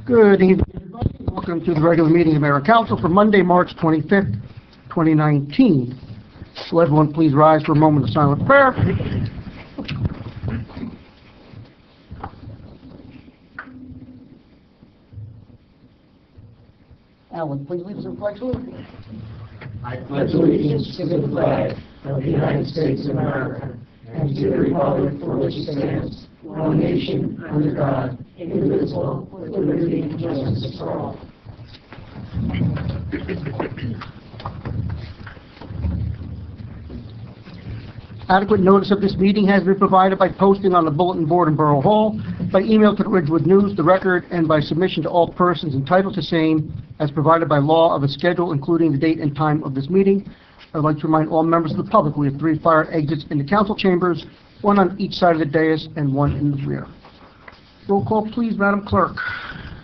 Good evening, everybody. Welcome to the regular meeting of Mayor and Council for Monday, March 25th, 2019. Will everyone please rise for a moment of silent prayer. Alan, please lead us in flag salute. I pledge allegiance to the flag of the United States of America and to the republic for which it stands, one nation, under God, indivisible, with liberty and justice for all. Adequate notice of this meeting has been provided by posting on the bulletin board in Borough Hall, by email to the Ridgewood News, the Record, and by submission to all persons entitled to same as provided by law of a schedule including the date and time of this meeting. I would like to remind all members of the public we have 3 fire exits in the council chambers, 1 on each side of the dais and 1 in the rear. Roll call, please, Madam Clerk.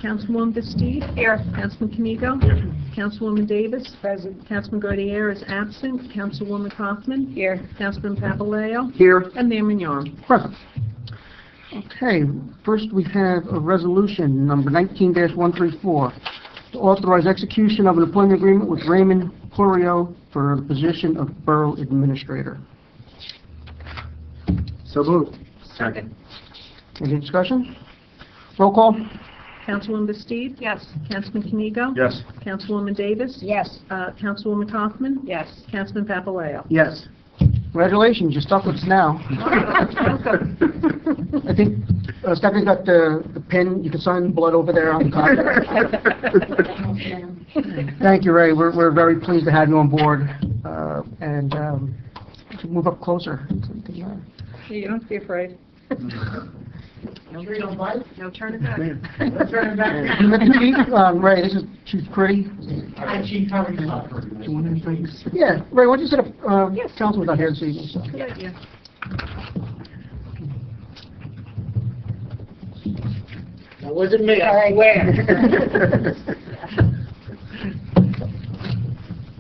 Councilwoman Bastide. Here. Councilman Canigo. Here. Councilwoman Davis. Present. Councilman Gaudier is absent. Councilwoman Kaufman. Here. Councilman Papaleo. Here. And Mayor Mignon. Present. Okay, first we have a resolution number 19-134 to authorize execution of an employment agreement with Raymond Florio for the position of Borough Administrator. So moved. Second. Any discussion? Roll call. Councilwoman Bastide. Yes. Councilman Canigo. Yes. Councilwoman Davis. Yes. Councilwoman Kaufman. Yes. Councilman Papaleo. Yes. Congratulations, you're stuck with us now. I think Stephanie's got the pen. You can sign blood over there on the contract. Thank you, Ray. We're very pleased to have you on board, and move up closer. You don't have to be afraid. No turning back. Ray, this is Chief Pretty. Hi, Chief. How are you? Yeah, Ray, why don't you set up, Yes. Councilman's not here this evening, so. Good idea. That wasn't me. All right, where?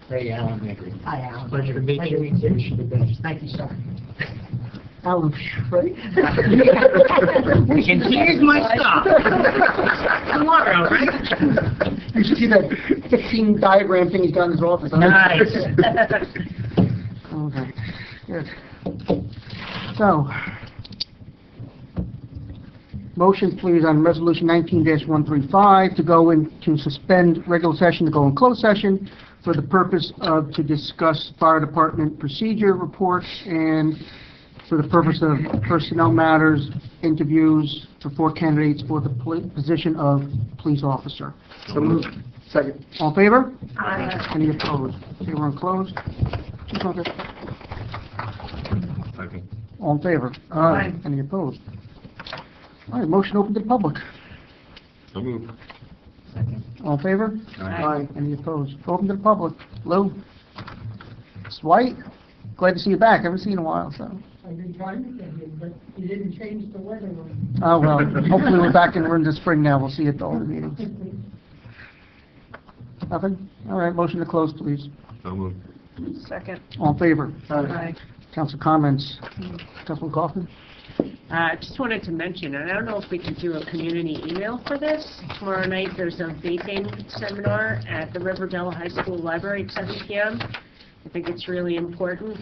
Hey, Alan Negri. Hi, Alan. Pleasure to meet you. Wish you the best. Thank you, sir. Alan, Ray? And here's my stuff. Tomorrow, right? You should see that 15 diagram thing he's got in his office. Huh? Nice. Okay, good. So, motion please on resolution 19-135 to go into suspend regular session to go in closed session for the purpose of to discuss fire department procedure reports and for the purpose of personnel matters, interviews for 4 candidates for the position of police officer. So moved. Second. All in favor? Aye. Any opposed? Okay, we're on closed. Chief Officer. Okay. All in favor? Aye. Any opposed? All right, motion open to the public. So moved. All in favor? Aye. Any opposed? Open to the public. Lou? It's White? Glad to see you back. Haven't seen you in a while, so. I've been trying to get you, but you didn't change the weather. Oh, well, hopefully we're back in, we're in the spring now. We'll see you at all the meetings. Nothing? All right, motion to close, please. So moved. Second. All in favor? Aye. Council comments. Councilman Kaufman? I just wanted to mention, and I don't know if we can do a community email for this. Tomorrow night, there's a vaping seminar at the Riverdale High School Library at 7 p.m. I think it's really important.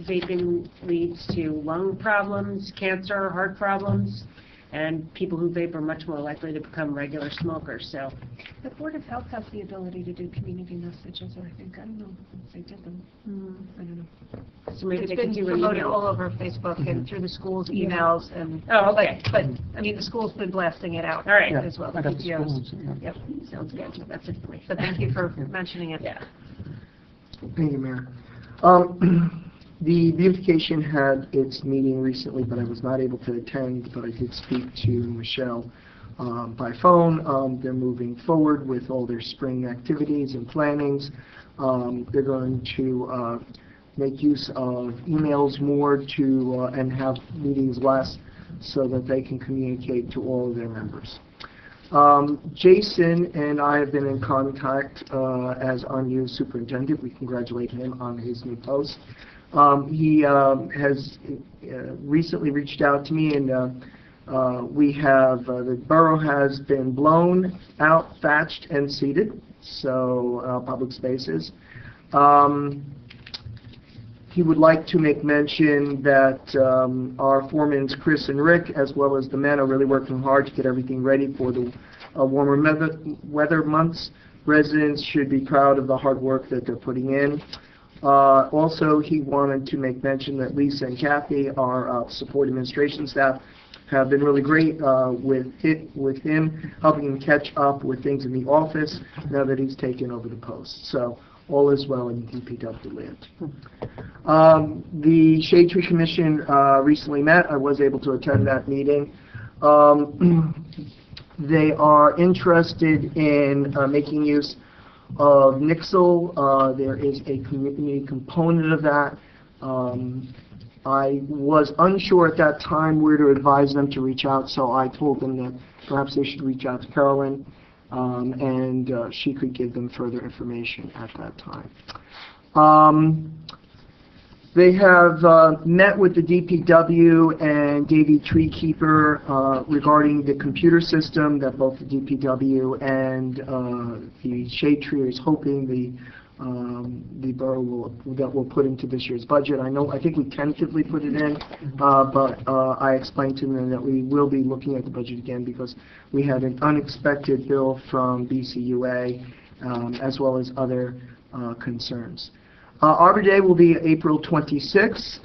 Vaping leads to lung problems, cancer, heart problems, and people who vape are much more likely to become regular smokers. So, The Board of Health has the ability to do community messages, I think. I don't know if they did them. I don't know. so maybe It's they could been do an promoted all email. over Facebook and through the school's emails and. Oh, okay. But, I mean, the school's been blasting it out. All right. As well, the I got the PTOs. schools, yeah. Yep. Sounds good. That's it for me. So thank you for mentioning it. Yeah. Thank you, Mayor. The beautification had its meeting recently, but I was not able to attend, but I did speak to Michelle by phone. They're moving forward with all their spring activities and plannings. They're going to make use of emails more to and have meetings less so that they can communicate to all of their members. Jason and I have been in contact as our new superintendent. We congratulate him on his new post. He has recently reached out to me and The borough has been blown out, thatched, and seeded, so public spaces. He would like to make mention that our foremans, Chris and Rick, as well as the men, are really working hard to get everything ready for the warmer weather months. Residents should be proud of the hard work that they're putting in. Also, he wanted to make mention that Lisa and Kathy, our support administration staff, have been really great with him, helping him catch up with things in the office now that he's taken over the post. So all is well in DPW land. The Shade Tree Commission recently met. I was able to attend that meeting. They are interested in making use of Nixle. There is a community component of that. I was unsure at that time where to advise them to reach out, so I told them that perhaps they should reach out to Carolyn, and she could give them further information at that time. They have met with the DPW and Davie Treekeeper regarding the computer system that both the DPW and the Shade Tree is hoping the borough will put into this year's budget. I think we tentatively put it in, but I explained to them that we will be looking at the budget again because we had an unexpected bill from BCUA as well as other concerns. Arbor Day will be April 26th.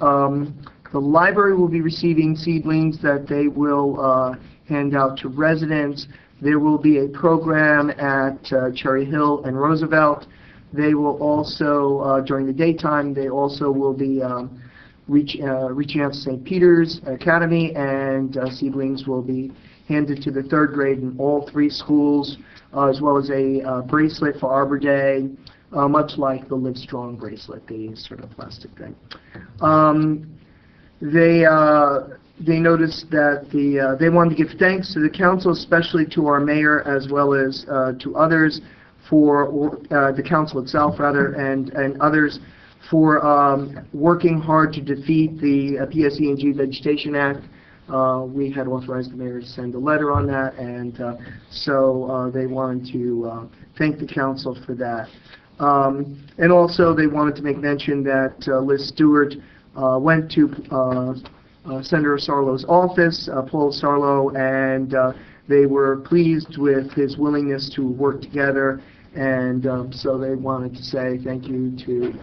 The library will be receiving seedlings that they will hand out to residents. There will be a program at Cherry Hill and Roosevelt. They will also, during the daytime, they also will be reaching out to St. Peter's Academy, and seedlings will be handed to the 3rd grade in all 3 schools, as well as a bracelet for Arbor Day, much like the Live Strong bracelet, the sort of plastic thing. They noticed that they wanted to give thanks to the council, especially to our mayor, as well as to others, for the council itself, rather, and others for working hard to defeat the PSE&G Vegetation Act. We had authorized the mayor to send a letter on that, and so they wanted to thank the council for that. And also they wanted to make mention that Liz Stewart went to Senator Sarlo's office, Paul Sarlo, and they were pleased with his willingness to work together, and so they wanted to say thank you to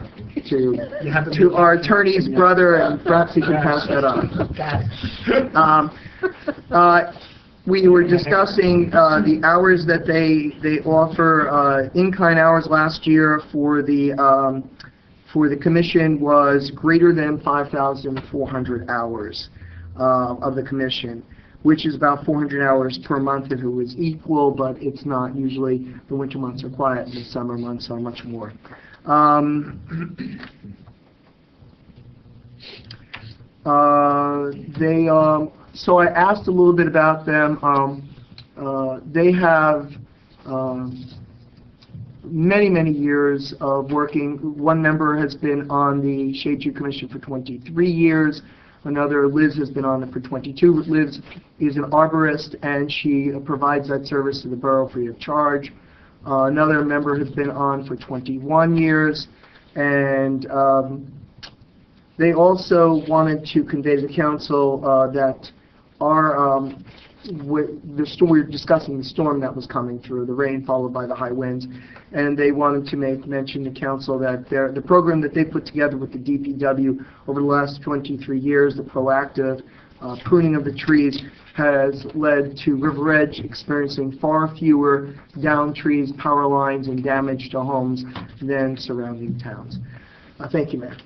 our attorney's brother, and perhaps he can pass that on. We were discussing the hours that they offer. In-kind hours last year for the commission was greater than 5,400 hours of the commission, which is about 400 hours per month if it was equal, but it's not. Usually the winter months are quiet and the summer months are much more. So I asked a little bit about them. They have many years of working. One member has been on the Shade Tree Commission for 23 years. Another, Liz, has been on it for 22. Liz is an arborist, and she provides that service to the borough free of charge. Another member has been on for 21 years, and they also wanted to convey to the council that our we were discussing the storm that was coming through, the rain followed by the high winds, and they wanted to make mention to council that the program that they put together with the DPW over the last 23 years, the proactive pruning of the trees, has led to River Edge experiencing far fewer downed trees, power lines, and damage to homes than surrounding towns. Thank you, Mayor.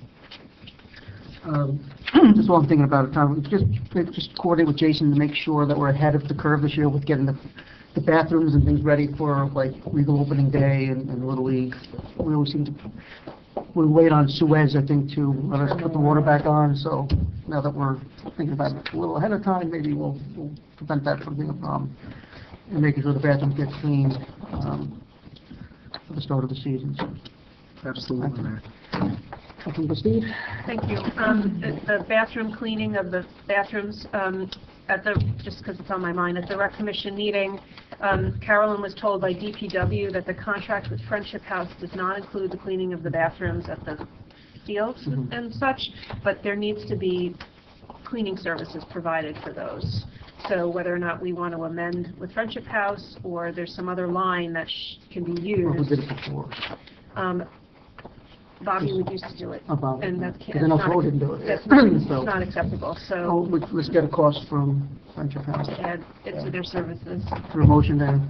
Just while I'm thinking about it, Tom, just coordinate with Jason to make sure that we're ahead of the curve this year with getting the bathrooms and things ready for like legal opening day and Little League. We always seem to wait on Suez, I think, to let us put the water back on. So now that we're thinking about it a little ahead of time, maybe we'll prevent that from being a problem and making sure the bathrooms get cleaned for the start of the season. So, Absolutely, Mayor. Steve? Thank you. The bathroom cleaning of the bathrooms, just because it's on my mind, at the Rec Commission meeting, Carolyn was told by DPW that the contract with Friendship House does not include the cleaning of the bathrooms at the fields and such, but there needs to be cleaning services provided for those. So whether or not we want to amend with Friendship House, or there's some other line that can be used. Or who did it before? Bobby would used to do it, About and that's Because I know Flo didn't do it. that's not, So- it's not acceptable, Oh, so let's get a cost from Friendship House. add it to their services. For a motion then,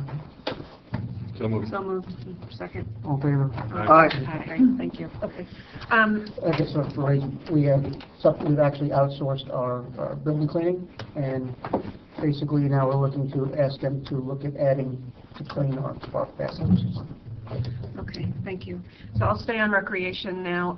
So moved. So moved. Second. all in favor? Aye. Okay, thank you. Okay. I guess we've actually outsourced our building cleaning, and basically now we're looking to ask them to look at adding to clean our bathrooms. Okay, thank you. So I'll stay on recreation now.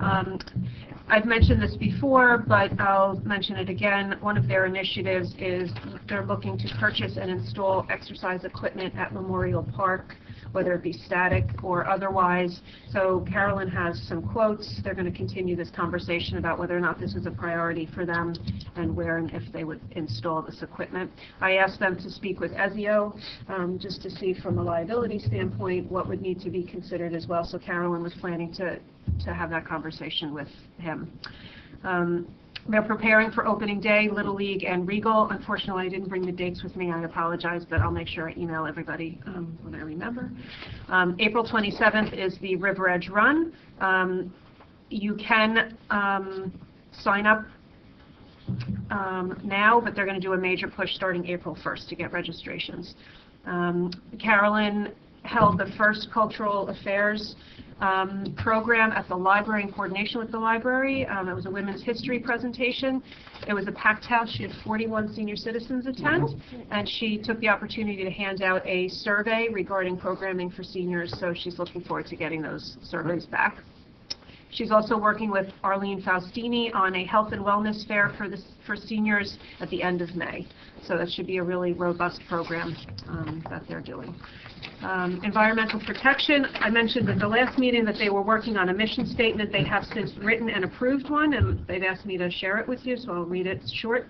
I've mentioned this before, but I'll mention it again. One of their initiatives is they're looking to purchase and install exercise equipment at Memorial Park, whether it be static or otherwise. So Carolyn has some quotes. They're going to continue this conversation about whether or not this is a priority for them and where and if they would install this equipment. I asked them to speak with Ezio just to see from a liability standpoint what would need to be considered as well. So Carolyn was planning to have that conversation with him. They're preparing for opening day, Little League and Regal. Unfortunately, I didn't bring the dates with me. I apologize, but I'll make sure I email everybody when I remember. April 27th is the River Edge Run. You can sign up now, but they're going to do a major push starting April 1st to get registrations. Carolyn held the first cultural affairs program at the library in coordination with the library. It was a women's history presentation. It was a packed house. She had 41 senior citizens attend, and she took the opportunity to hand out a survey regarding programming for seniors, so she's looking forward to getting those surveys back. She's also working with Arlene Faustini on a health and wellness fair for seniors at the end of May. So that should be a really robust program that they're doing. Environmental protection, I mentioned at the last meeting that they were working on a mission statement. They have since written and approved one, and they've asked me to share it with you, so I'll read it. It's short.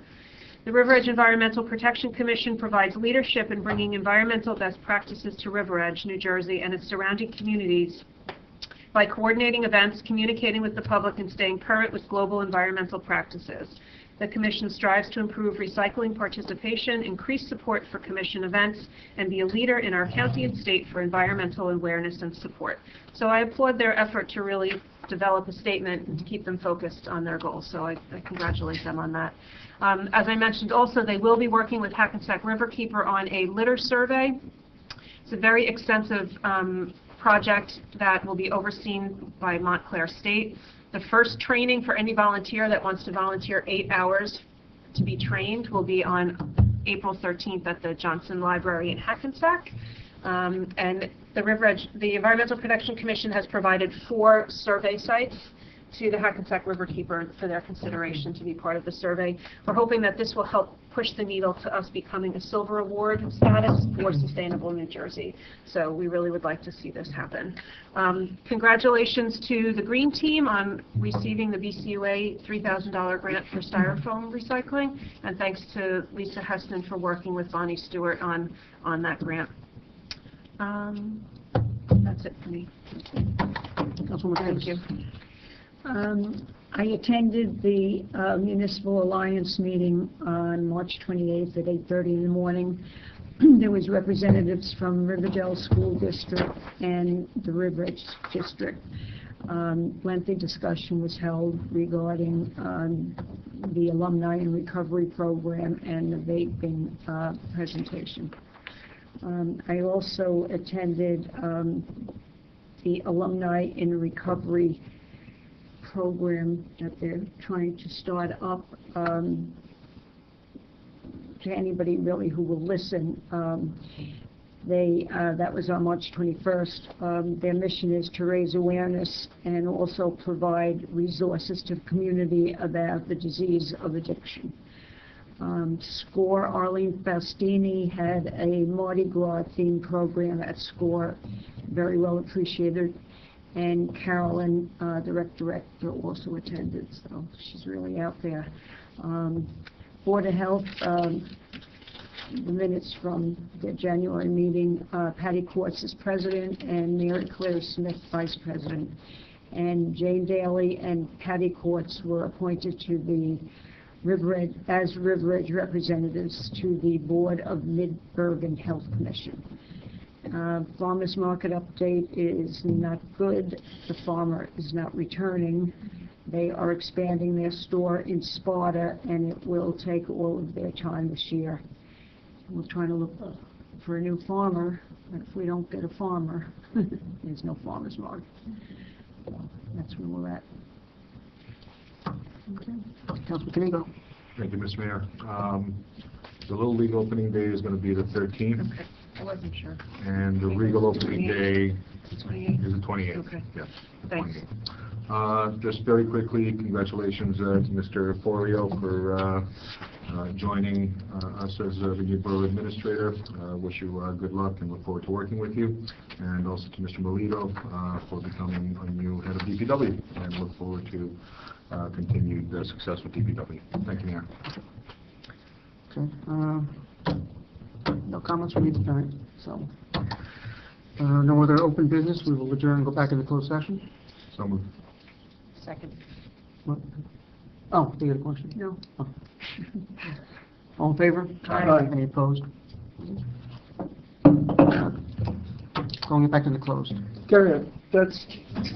The River Edge Environmental Protection Commission provides leadership in bringing environmental best practices to River Edge, New Jersey, and its surrounding communities by coordinating events, communicating with the public, and staying current with global environmental practices. The Commission strives to improve recycling participation, increase support for Commission events, and be a leader in our county and state for environmental awareness and support. So I applaud their effort to really develop a statement and to keep them focused on their goals. So I congratulate them on that. As I mentioned also, they will be working with Hackensack Riverkeeper on a litter survey. It's a very extensive project that will be overseen by Montclair State. The first training for any volunteer that wants to volunteer 8 hours to be trained will be on April 13th at the Johnson Library in Hackensack. And the Environmental Protection Commission has provided 4 survey sites to the Hackensack Riverkeeper for their consideration to be part of the survey. We're hoping that this will help push the needle to us becoming a silver award status for sustainable New Jersey. So we really would like to see this happen. Congratulations to the Green Team on receiving the BCUA $3,000 grant for styrofoam recycling, and thanks to Lisa Heston for working with Bonnie Stewart on that grant. That's it for me. Councilwoman Thank Davis. you. I attended the Municipal Alliance meeting on March 28th at 8:30 in the morning. There was representatives from Riverdale School District and the River Edge District. Lengthy discussion was held regarding the Alumni and Recovery Program and the vaping presentation. I also attended the Alumni in Recovery program that they're trying to start up. To anybody really who will listen, that was on March 21st. Their mission is to raise awareness and also provide resources to the community about the disease of addiction. SCORE, Arlene Faustini had a Mardi Gras themed program at SCORE, very well appreciated. And Carolyn, the rec director, also attended, so she's really out there. Board of Health the minutes from the January meeting. Patty Quartz is president and Mary Claire Smith vice president. And Jane Daly and Patty Quartz were appointed to the River Edge representatives to the Board of Mid-Bergen Health Commission. Farmers market update is not good. The farmer is not returning. They are expanding their store in Sparta, and it will take all of their time this year. We're trying to look for a new farmer, but if we don't get a farmer, there's no farmers market. So that's where we're at. Okay. Councilman Kanigo. Thank you, Mr. Mayor. The Little League opening day is going to be the 13th, Okay, I wasn't sure. and the Regal opening day 28? is the 28th. Okay. Yes. the Thanks. 28th. Just very quickly, congratulations to Mr. Florio for joining us as the new borough administrator. Wish you good luck and look forward to working with you. And also to Mr. Melito for becoming a new head of DPW, and look forward to continued success with DPW. Thank you, Mayor. Okay. No comments from you tonight, so. No other open business. We will adjourn and go back into closed session. So moved. Second. What? Oh, you had a question? No. Oh. All in favor? Aye. Any opposed? Going back into closed. Gary, that's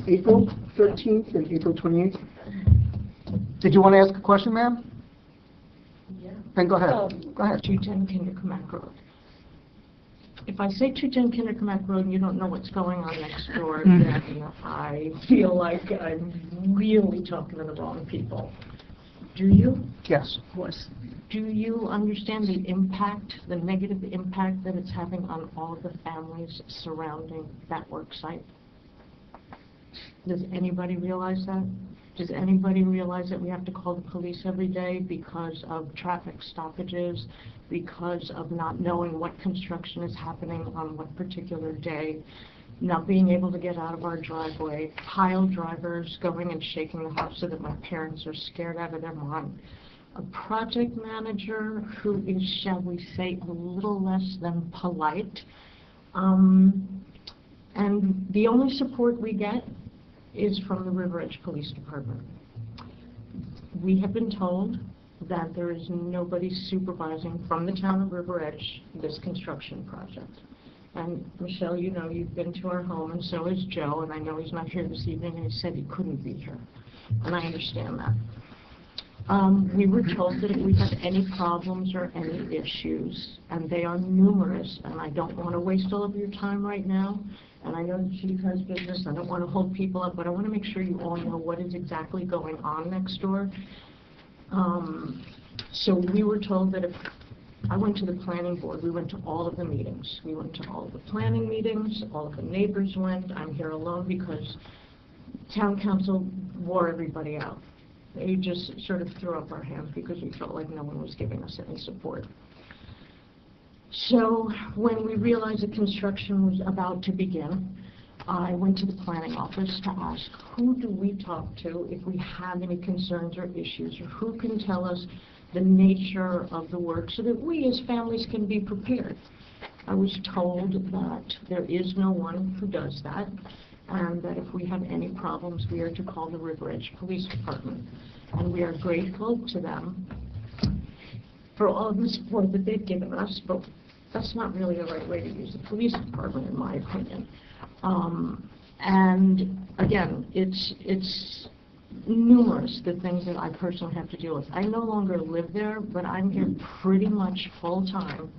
April 13th and April 28th? Did you want to ask a question, ma'am? Yeah. Then go ahead. Go ahead. 210 Kindercomack Road. If I say 210 Kindercomack Road and you don't know what's going on next door, then I feel like I'm really talking to the wrong people. Do you? Yes. Of course. Do you understand the impact, the negative impact that it's having on all of the families surrounding that work site? Does anybody realize that? Does anybody realize that we have to call the police every day because of traffic stoppages, because of not knowing what construction is happening on what particular day, not being able to get out of our driveway, pile drivers going and shaking the house so that my parents are scared out of their mind, a project manager who is, shall we say, a little less than polite, and the only support we get is from the River Edge Police Department. We have been told that there is nobody supervising from the town of River Edge this construction project. And Michelle, you know, you've been to our home, and so has Joe, and I know he's not here this evening, and he said he couldn't be here, and I understand that. We were told that if we have any problems or any issues, and they are numerous, and I don't want to waste all of your time right now, and I know the chief has business, I don't want to hold people up, but I want to make sure you all know what is exactly going on next door. So we were told that if I went to the planning board, we went to all of the meetings. We went to all of the planning meetings, all of the neighbors went. I'm here alone because town council wore everybody out. They just sort of threw up our hands because we felt like no one was giving us any support. So when we realized that construction was about to begin, I went to the planning office to ask, who do we talk to if we have any concerns or issues, or who can tell us the nature of the work so that we as families can be prepared? I was told that there is no one who does that, and that if we have any problems, we are to call the River Edge Police Department. And we are grateful to them for all of the support that they've given us, but that's not really the right way to use the police department, in my opinion. And again, it's numerous the things that I personally have to deal with. I no longer live there, but I'm here pretty much full time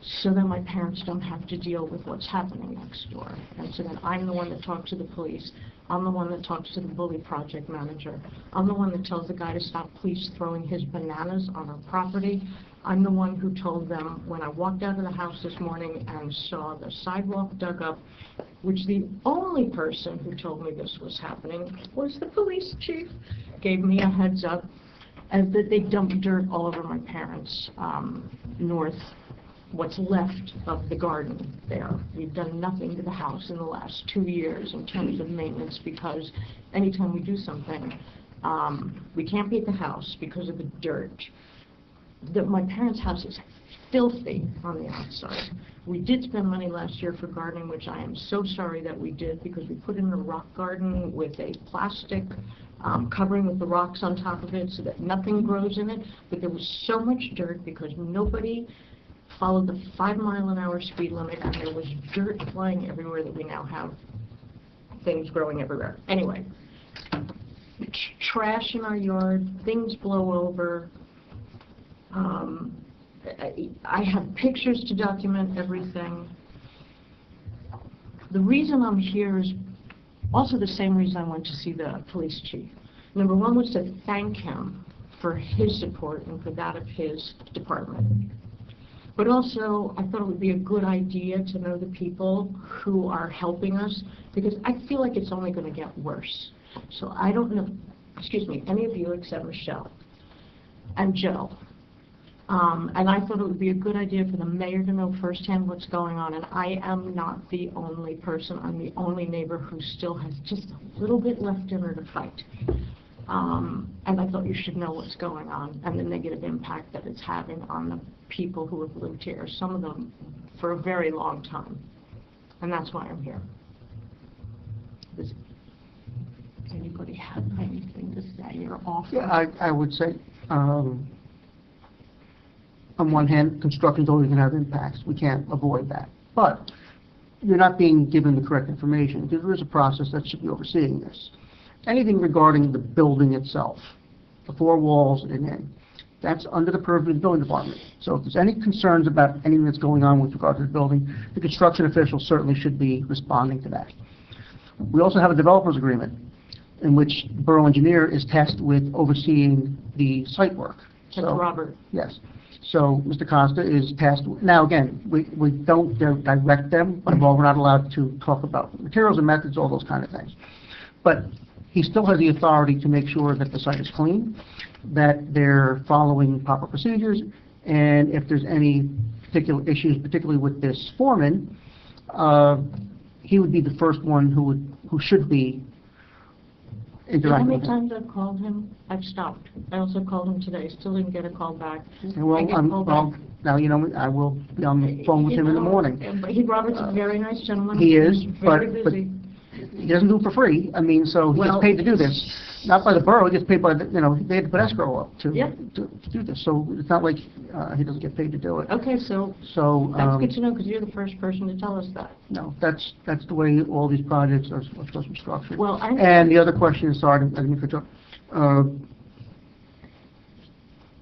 so that my parents don't have to deal with what's happening next door. And so that I'm the one that talks to the police, I'm the one that talks to the bully project manager, I'm the one that tells the guy to stop police throwing his bananas on our property. I'm the one who told them when I walked out of the house this morning and saw the sidewalk dug up, which the only person who told me this was happening was the police chief, gave me a heads up, and that they dumped dirt all over my parents' north, what's left of the garden there. We've done nothing to the house in the last 2 years in terms of maintenance, because anytime we do something, we can't paint the house because of the dirt. My parents' house is filthy on the outside. We did spend money last year for gardening, which I am so sorry that we did, because we put in a rock garden with a plastic covering with the rocks on top of it so that nothing grows in it, but there was so much dirt because nobody followed the 5-mile-an-hour speed limit, and there was dirt flying everywhere that we now have things growing everywhere. Anyway, trash in our yard, things blow over. I have pictures to document everything. The reason I'm here is also the same reason I went to see the police chief. Number one was to thank him for his support and for that of his department. But also, I thought it would be a good idea to know the people who are helping us, because I feel like it's only going to get worse. So I don't know, excuse me, any of you except Michelle and Joe. And I thought it would be a good idea for the mayor to know firsthand what's going on. And I am not the only person. I'm the only neighbor who still has just a little bit left in her to fight. And I thought you should know what's going on and the negative impact that it's having on the people who have lived here, some of them for a very long time. And that's why I'm here. Does anybody have anything to say or offer? Yeah, I would say, on one hand, construction is always going to have impacts. We can't avoid that. But you're not being given the correct information, because there is a process that should be overseeing this. Anything regarding the building itself, the 4 walls and in, that's under the purview of the building department. So if there's any concerns about anything that's going on with regard to the building, the construction officials certainly should be responding to that. We also have a developers agreement in which the borough engineer is tasked with overseeing the site work. That's Robert. Yes. So Mr. Costa is tasked, now again, we don't direct them, but we're not allowed to talk about materials and methods, all those kind of things. But he still has the authority to make sure that the site is clean, that they're following proper procedures, and if there's any particular issues, particularly with this foreman, he would be the first one who should be How interacting many with him. times I've called him? I've stopped. I also called him today, still didn't get a call back. And well, I get called back. now, you know, I will be on the phone with him in the morning. Robert's a very nice gentleman. He is, He's but very busy. he doesn't do it for free. I mean, so he gets Well- paid to do this. Not by the borough, he gets paid by, they had to put escrow up to Yeah. do this. So it's not like he doesn't get paid to do it. Okay, so So, that's good to know, because you're the first person to tell us that. no, that's the way all these projects are supposed to be structured. Well, And the other question is, sorry, I didn't mean to cut you off.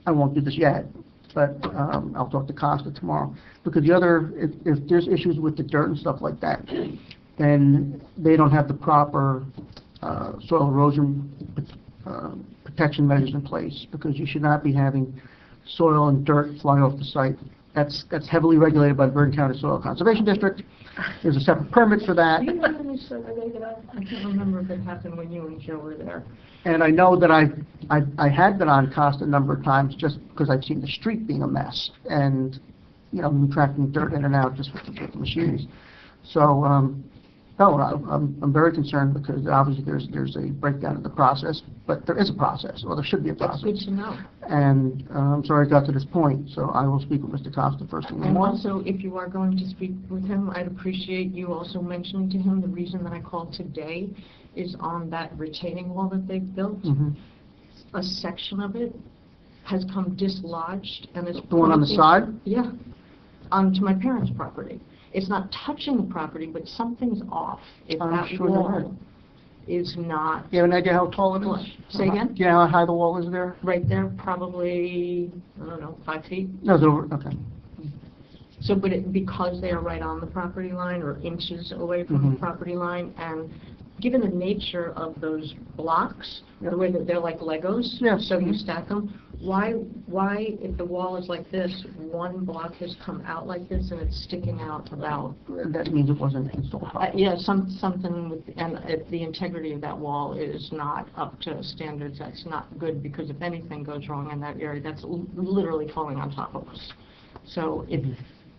I won't do this yet, but I'll talk to Costa tomorrow. Because the other, if there's issues with the dirt and stuff like that, then they don't have the proper soil erosion protection measures in place, because you should not be having soil and dirt fly off the site. That's heavily regulated by the Bergen County Soil Conservation District. There's a separate permit for that. Do you know when you surveyed that? I can't remember if it happened when you and Joe were there. And I know that I had been on Costa a number of times just because I've seen the street being a mess, and, you know, me tracking dirt in and out just with the machines. So, no, I'm very concerned, because obviously there's a breakdown in the process, but there is a process, or there should be a That's process. good to know. And I'm sorry it got to this point, so I will speak with Mr. Costa first thing in the And morning. also, if you are going to speak with him, I'd appreciate you also mentioning to him the reason that I called today is on that retaining wall that they've built. Mhm. A section of it has come dislodged and is... The one on the pointing- side? Yeah, onto my parents' property. It's not touching the property, but something's off if I'm that sure you're right. wall is not You have an idea how tall it is? Say again? Do you know how high the wall is there? right there, probably, I don't know, 5 feet. No, it's over, okay. So, but because they are right on the property line or inches away from the Mhm. property line, and given the nature of those blocks, Yeah. the way that they're like Legos, Yeah. so you Mhm. stack them, why, if the wall is like this, one block has come out like this and it's sticking out about, That means it wasn't installed properly. yeah, something with, and the integrity of that wall is not up to standards. That's not good, because if anything goes wrong in that area, that's literally falling on top of us. So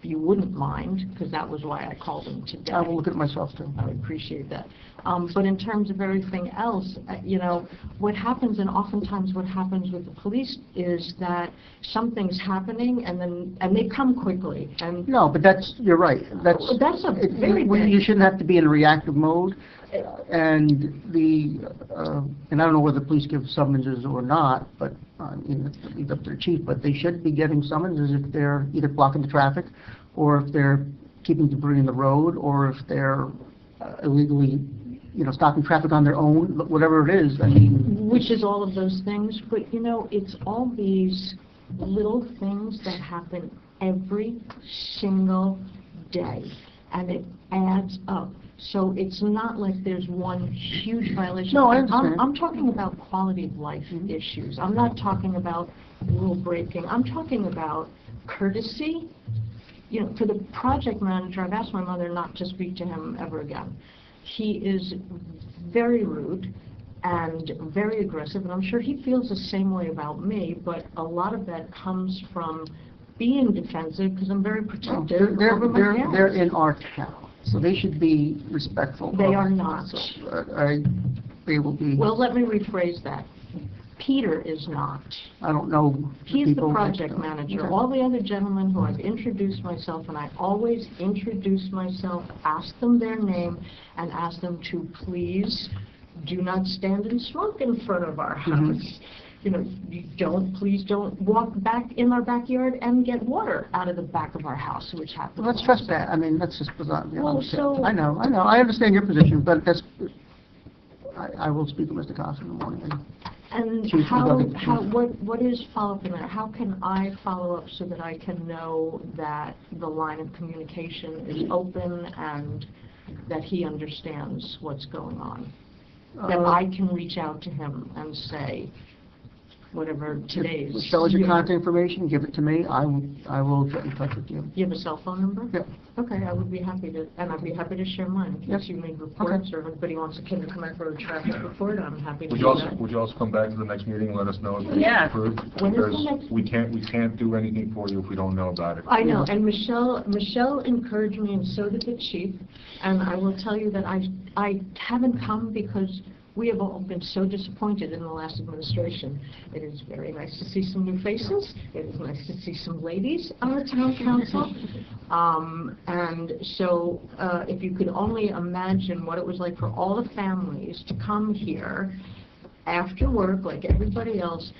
you wouldn't mind, because that was why I called him today. I will look at it myself, too. I would appreciate that. But in terms of everything else, you know, what happens, and oftentimes what happens with the police is that something's happening and they come quickly, and No, but you're right. That's a very you shouldn't have to be in a reactive mode. And and I don't know whether the police give summonses or not, but, it's up to the chief, but they should be getting summonses if they're either blocking the traffic, or if they're keeping debris in the road, or if they're illegally, stopping traffic on their own, whatever it is, I mean... Which is all of those things, but, it's all these little things that happen every single day, and it adds up. So it's not like there's one huge violation. No, I understand. I'm talking about quality of life issues. I'm not talking about rule breaking. I'm talking about courtesy. For the project manager, I've asked my mother not to speak to him ever again. He is very rude and very aggressive, and I'm sure he feels the same way about me, but a lot of that comes from being defensive, because I'm very protective over my parents. They're in our town. So they should be respectful. They are not. They will be... Well, let me rephrase that. Peter is not. I don't know. He's the project manager. Okay. All the other gentlemen who I've introduced myself, and I always introduce myself, ask them their name, and ask them to please do not stand and smoke in front of our house. Please don't walk back in our backyard and get water out of the back of our house, which happens. Well, that's trespass. I mean, that's just bizarre. Well, so... I know. I understand your position, but I will speak with Mr. Costa in the morning. And Chief, what is follow-up in that? How can I follow up so that I can know that the line of communication is open and that he understands what's going on? That I can reach out to him and say, whatever today's... Show us your contact information, give it to me, I will get in touch with you. You have a cell phone number? Yeah. Okay, I would be happy to, and I'd be happy to share mine. In Yes. case you make reports, or if anybody wants a Kindercomack Road traffic report, I'm happy to Would do you also, that. would you also come back to the next meeting and let us know if it's Yeah. approved? When is the Because next- we can't do anything for you if we don't know about it. I know, and Michelle encouraged me, and so did the chief, and I will tell you that I haven't come because we have all been so disappointed in the last administration. It is very nice to see some new faces. It is nice to see some ladies on the town council. And so if you could only imagine what it was like for all the families to come here after work, like everybody else,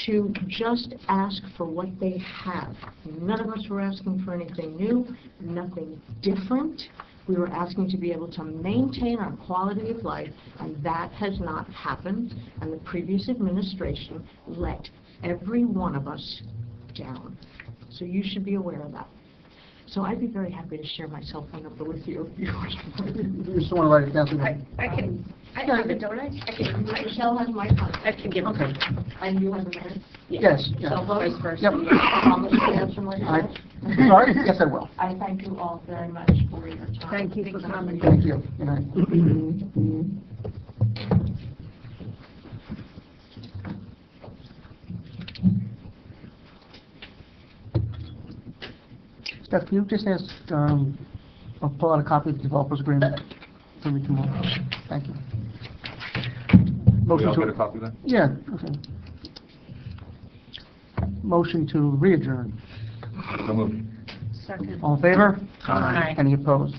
to just ask for what they have. None of us were asking for anything new, nothing different. We were asking to be able to maintain our quality of life, and that has not happened, and the previous administration let every one of us down. So you should be aware of that. So I'd be very happy to share my cell phone number with you if you You just want to write it down to me. I have it, don't I? Michelle has my contact. I can give it. Okay. And you have the mayor? Yes. Cell phone? Vice versa. Yep. Promise to answer my calls? Sorry? Yes, I will. I thank you all very much for your time. Thank you for coming. Thank you. Good night. Steph, can you just ask, I'll pull out a copy of the developer's agreement for me tomorrow. Thank you. We Motion all to... get a copy then? Yeah, okay. Motion to re-adjourn. So moved. Second. All in favor? Aye. Any opposed?